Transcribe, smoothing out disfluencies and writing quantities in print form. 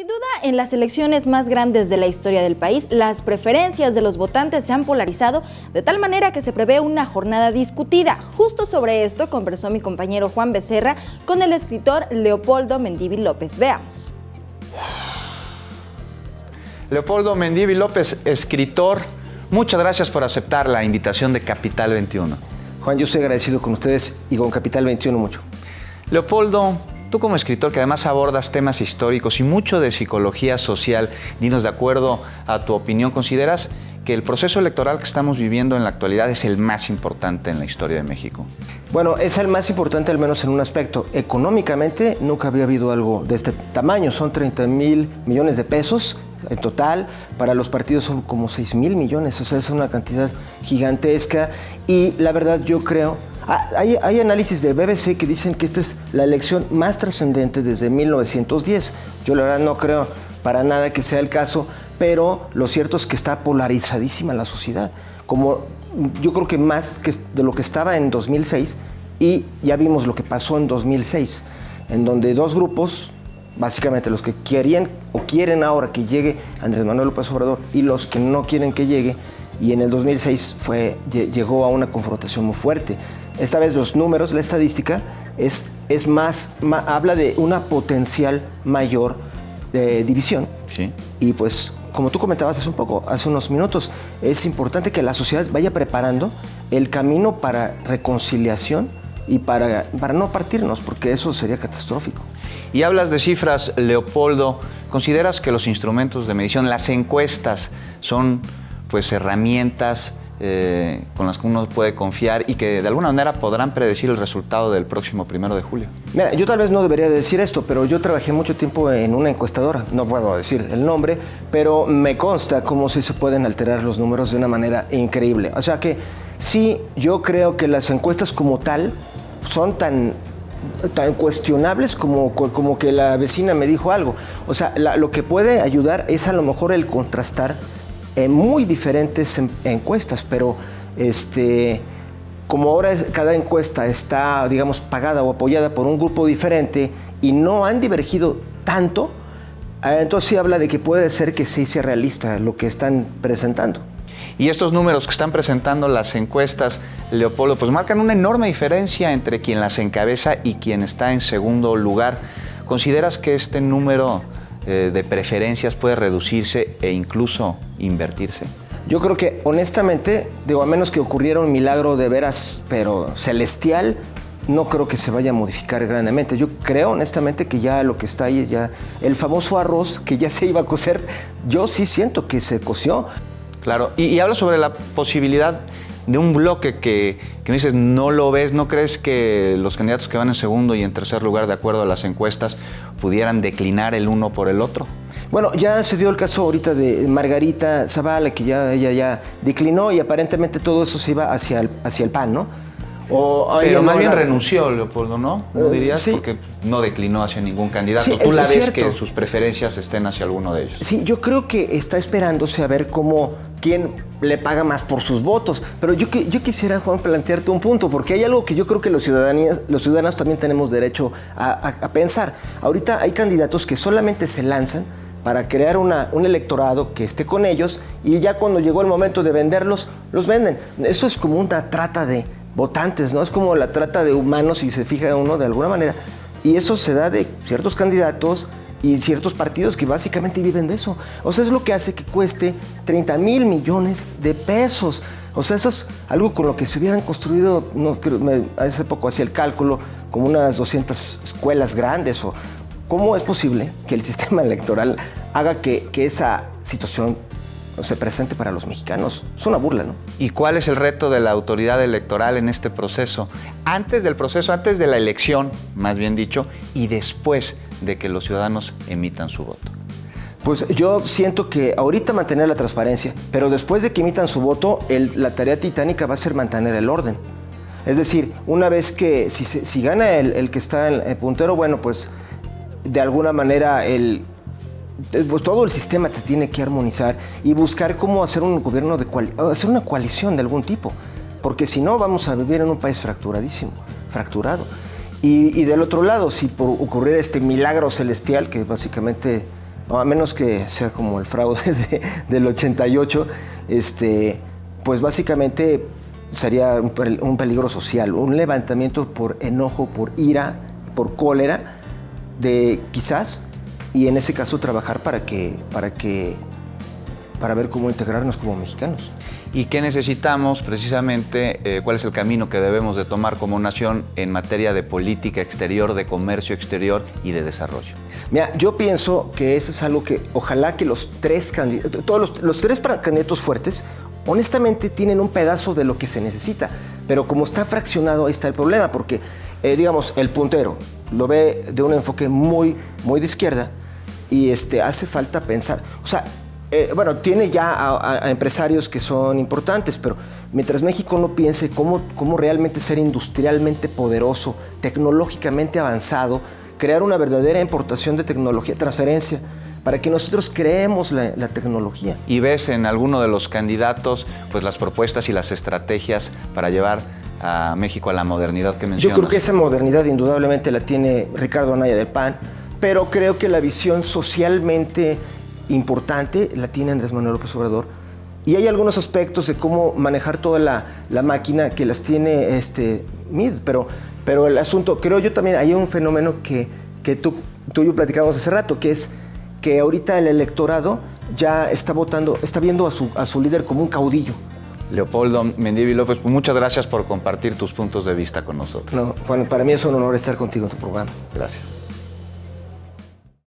Sin duda, en las elecciones más grandes de la historia del país, las preferencias de los votantes se han polarizado de tal manera que se prevé una jornada discutida. Justo sobre esto conversó mi compañero Juan Becerra con el escritor Leopoldo Mendívil López. Veamos. Leopoldo Mendívil López, escritor, muchas gracias por aceptar la invitación de Capital 21. Juan, yo estoy agradecido con ustedes y con Capital 21 mucho. Leopoldo, tú como escritor que además abordas temas históricos y mucho de psicología social, dinos, de acuerdo a tu opinión, ¿consideras que el proceso electoral que estamos viviendo en la actualidad es el más importante en la historia de México? Bueno, es el más importante al menos en un aspecto. Económicamente nunca había habido algo de este tamaño. Son 30,000 millones de pesos en total. Para los partidos son como 6,000 millones. O sea, es una cantidad gigantesca. Y la verdad yo creo... Hay análisis de BBC que dicen que esta es la elección más trascendente desde 1910. Yo la verdad no creo para nada que sea el caso, pero lo cierto es que está polarizadísima la sociedad. Como yo creo que más que de lo que estaba en 2006, y ya vimos lo que pasó en 2006, en donde dos grupos, básicamente los que querían o quieren ahora que llegue Andrés Manuel López Obrador y los que no quieren que llegue, y en el 2006 llegó a una confrontación muy fuerte. Esta vez los números, la estadística, habla de una potencial mayor división. Sí. Y pues, como tú comentabas hace unos minutos, es importante que la sociedad vaya preparando el camino para reconciliación y para no partirnos, porque eso sería catastrófico. Y hablas de cifras, Leopoldo. ¿Consideras que los instrumentos de medición, las encuestas, son pues herramientas con las que uno puede confiar y que de alguna manera podrán predecir el resultado del próximo 1 de julio? Mira, yo tal vez no debería decir esto, pero yo trabajé mucho tiempo en una encuestadora. No puedo decir el nombre, pero me consta cómo sí se pueden alterar los números de una manera increíble. O sea que sí, yo creo que las encuestas como tal son tan cuestionables como que la vecina me dijo algo. O sea, lo que puede ayudar es a lo mejor el contrastar muy diferentes encuestas, pero como ahora cada encuesta está, digamos, pagada o apoyada por un grupo diferente y no han divergido tanto, entonces sí habla de que puede ser que sí sea realista lo que están presentando. Y estos números que están presentando las encuestas, Leopoldo, pues marcan una enorme diferencia entre quien las encabeza y quien está en segundo lugar. ¿Consideras que este número de preferencias puede reducirse e incluso invertirse? Yo creo que, honestamente, a menos que ocurriera un milagro de veras, pero celestial, no creo que se vaya a modificar grandemente. Yo creo, honestamente, que ya lo que está ahí, ya el famoso arroz que ya se iba a cocer, yo sí siento que se coció. Claro, y habla sobre la posibilidad de un bloque que me dices, no lo ves, ¿no crees que los candidatos que van en segundo y en tercer lugar, de acuerdo a las encuestas, pudieran declinar el uno por el otro? Bueno, ya se dio el caso ahorita de Margarita Zavala, que ella ya declinó y aparentemente todo eso se iba hacia el PAN, ¿no? Pero más bien renunció, Leopoldo, ¿no? ¿No dirías? Sí. Porque no declinó hacia ningún candidato. Sí, ¿Tú la ves cierto. que sus preferencias estén hacia alguno de ellos? Sí, yo creo que está esperándose a ver quién le paga más por sus votos. Pero yo quisiera, Juan, plantearte un punto, porque hay algo que yo creo que los ciudadanos también tenemos derecho a pensar. Ahorita hay candidatos que solamente se lanzan para crear un electorado que esté con ellos y ya cuando llegó el momento de venderlos, los venden. Eso es como una trata de votantes, ¿no? Es como la trata de humanos, si se fija uno de alguna manera. Y eso se da de ciertos candidatos y ciertos partidos que básicamente viven de eso. O sea, es lo que hace que cueste 30,000 millones de pesos. O sea, eso es algo con lo que se hubieran construido, hace poco hacía el cálculo, como unas 200 escuelas grandes. ¿Cómo es posible que el sistema electoral haga que esa situación se presente para los mexicanos? Es una burla, ¿no? ¿Y cuál es el reto de la autoridad electoral en este proceso? Antes del proceso, antes de la elección, más bien dicho, y después de que los ciudadanos emitan su voto. Pues yo siento que ahorita mantener la transparencia, pero después de que emitan su voto, la tarea titánica va a ser mantener el orden. Es decir, una vez que si gana el que está en el puntero, bueno, pues de alguna manera pues todo el sistema te tiene que armonizar y buscar cómo hacer un gobierno hacer una coalición de algún tipo, porque si no vamos a vivir en un país fracturado. Y del otro lado, si por ocurrir este milagro celestial, que básicamente a menos que sea como el fraude del 88, pues básicamente sería un peligro social, un levantamiento por enojo, por ira, por cólera, quizás, y en ese caso trabajar para ver cómo integrarnos como mexicanos. ¿Y qué necesitamos precisamente? ¿Cuál es el camino que debemos de tomar como nación en materia de política exterior, de comercio exterior y de desarrollo? Mira, yo pienso que eso es algo que ojalá que los tres candidatos fuertes, honestamente tienen un pedazo de lo que se necesita, pero como está fraccionado, ahí está el problema, porque, digamos, el puntero lo ve de un enfoque muy, muy de izquierda y hace falta pensar, o sea, bueno, tiene ya a empresarios que son importantes, pero mientras México no piense cómo realmente ser industrialmente poderoso, tecnológicamente avanzado, crear una verdadera importación de tecnología, transferencia, para que nosotros creemos la tecnología. ¿Y ves en alguno de los candidatos pues las propuestas y las estrategias para llevar a México a la modernidad que mencionas? Yo creo que esa modernidad indudablemente la tiene Ricardo Anaya del PAN, pero creo que la visión socialmente importante la tiene Andrés Manuel López Obrador. Y hay algunos aspectos de cómo manejar toda la máquina que las tiene MID, pero el asunto, creo yo también, hay un fenómeno que tú y yo platicábamos hace rato, que es que ahorita el electorado ya está viendo a su líder como un caudillo. Leopoldo Mendívil López, pues muchas gracias por compartir tus puntos de vista con nosotros. No, Juan, para mí es un honor estar contigo en tu programa. Gracias.